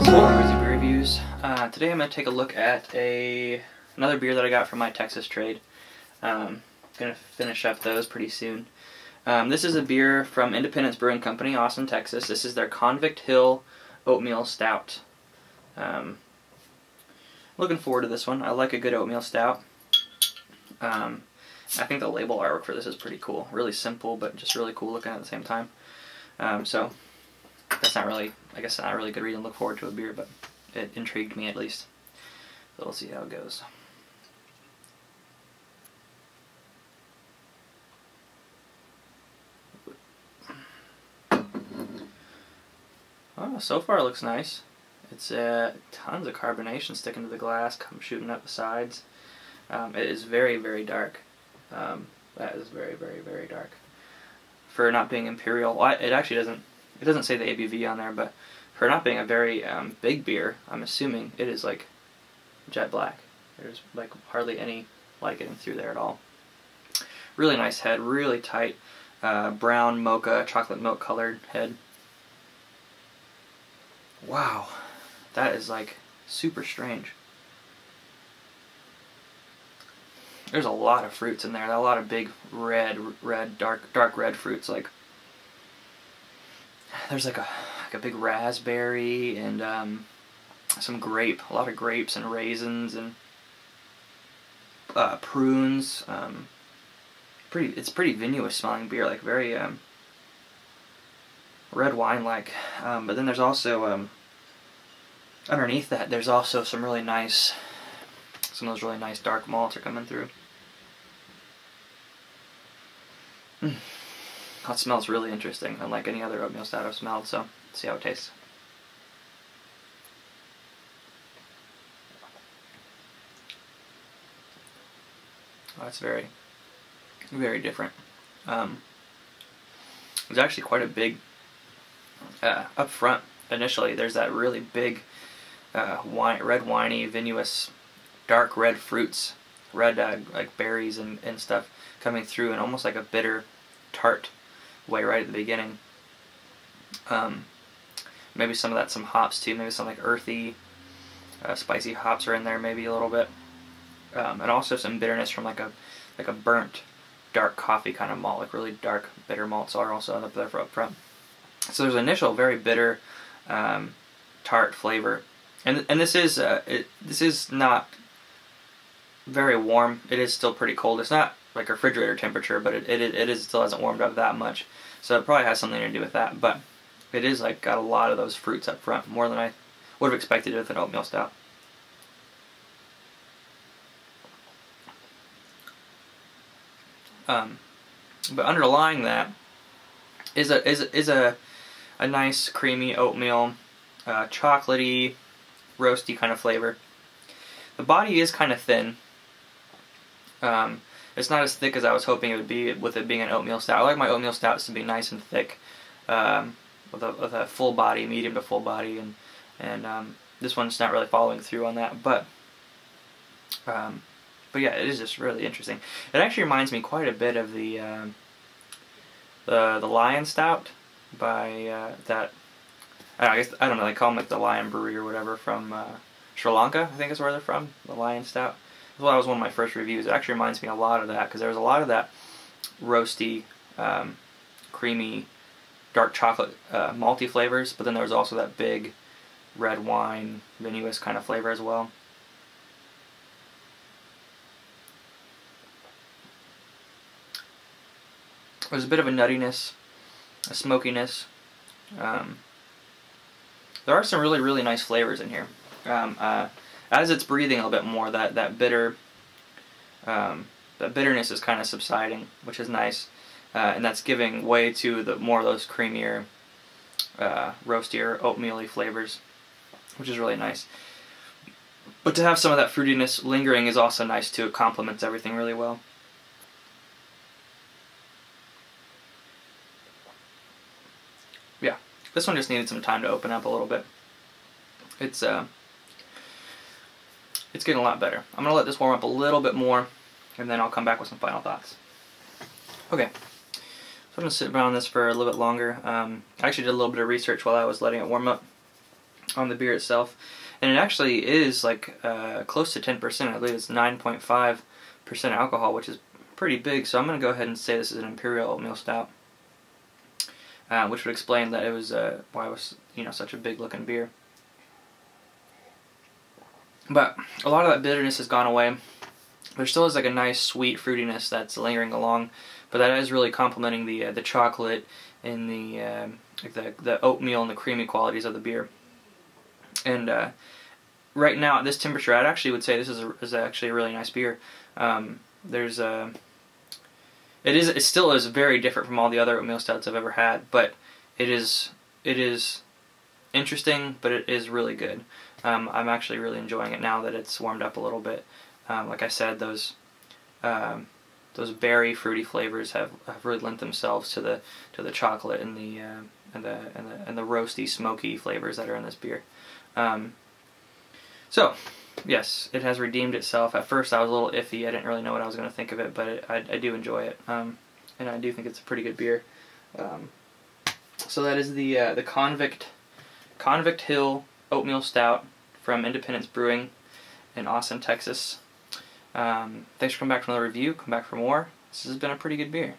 Grizzly Beer Reviews. Today I'm going to take a look at another beer that I got from my Texas trade. Going to finish up those pretty soon. This is a beer from Independence Brewing Company, Austin, Texas. This is their Convict Hill Oatmeal Stout. Looking forward to this one. I like a good oatmeal stout. I think the label artwork for this is pretty cool. Really simple, but just really cool looking at the same time. So that's not really, I guess, not a really good reason to look forward to a beer, but it intrigued me at least. So we'll see how it goes. Oh, so far it looks nice. It's tons of carbonation sticking to the glass, come shooting up the sides. It is very, very dark. That is very, very, very dark. For not being imperial, well, it actually doesn't say the ABV on there, but for not being a very big beer, I'm assuming it is like jet black. There's like hardly any light getting through there at all. Really nice head, really tight, brown mocha, chocolate milk colored head. Wow, that is like super strange. There's a lot of fruits in there. A lot of big red, dark red fruits. Like there's like a big raspberry and some grape. A lot of grapes and raisins and prunes. It's pretty vinous smelling beer. Like very red wine like. But then there's also underneath that there's also some of those really nice dark malts are coming through. That smells really interesting, unlike any other oatmeal stout I've smelled, so let's see how it tastes. Oh, it's very, very different. There's actually quite a big, up front initially, there's that really big red winey, vinous, dark red fruits, red like berries and stuff coming through in almost like a bitter, tart way right at the beginning. Maybe some of that, some hops too, maybe some like earthy, spicy hops are in there maybe a little bit. And also some bitterness from like a burnt, dark coffee kind of malt, like really dark, bitter malts are also up there up front. So there's an initial very bitter, tart flavor. And this is not very warm. It is still pretty cold. It's not like refrigerator temperature, but it still hasn't warmed up that much. So it probably has something to do with that. But it is like got a lot of those fruits up front, more than I would have expected with an oatmeal stout. But underlying that is a nice creamy oatmeal, chocolatey, roasty kind of flavor. The body is kind of thin. It's not as thick as I was hoping it would be with it being an oatmeal stout. I like my oatmeal stouts to be nice and thick, with a full body, medium to full body, and this one's not really following through on that. But yeah, it is just really interesting. It actually reminds me quite a bit of the Lion Stout by that. I don't know. They call them like the Lion Brewery or whatever from Sri Lanka. I think is where they're from. The Lion Stout. Well, that was one of my first reviews. It actually reminds me a lot of that because there was a lot of that roasty, creamy, dark chocolate, malty flavors. But then there was also that big red wine, vinous kind of flavor as well. There's a bit of a nuttiness, a smokiness. There are some really, really nice flavors in here. As it's breathing a little bit more, that bitterness is kind of subsiding, which is nice, and that's giving way to the more of those creamier, roastier, oatmeal-y flavors, which is really nice. But to have some of that fruitiness lingering is also nice too. It complements everything really well. Yeah, this one just needed some time to open up a little bit. It's getting a lot better. I'm going to let this warm up a little bit more, and then I'll come back with some final thoughts. Okay, I'm going to sit around this for a little bit longer. I actually did a little bit of research while I was letting it warm up on the beer itself. And it actually is like close to 10%. I believe it's 9.5% alcohol, which is pretty big. So I'm going to go ahead and say this is an Imperial Oatmeal Stout, which would explain that it was why it was, you know, such a big looking beer. But a lot of that bitterness has gone away. There still is like a nice sweet fruitiness that's lingering along, but that is really complementing the chocolate and the oatmeal and the creamy qualities of the beer. And right now at this temperature, I actually would say this is actually a really nice beer. It still is very different from all the other oatmeal stouts I've ever had, but it is interesting, but it is really good. I'm actually really enjoying it now that it's warmed up a little bit. Like I said, those berry fruity flavors have really lent themselves to the chocolate and the roasty smoky flavors that are in this beer. So yes, it has redeemed itself. At first I was a little iffy. I didn't really know what I was going to think of it, but I do enjoy it, and I do think it's a pretty good beer. So that is the Convict Hill Oatmeal Stout from Independence Brewing in Austin, Texas. Thanks for coming back for another review. Come back for more. This has been a pretty good beer.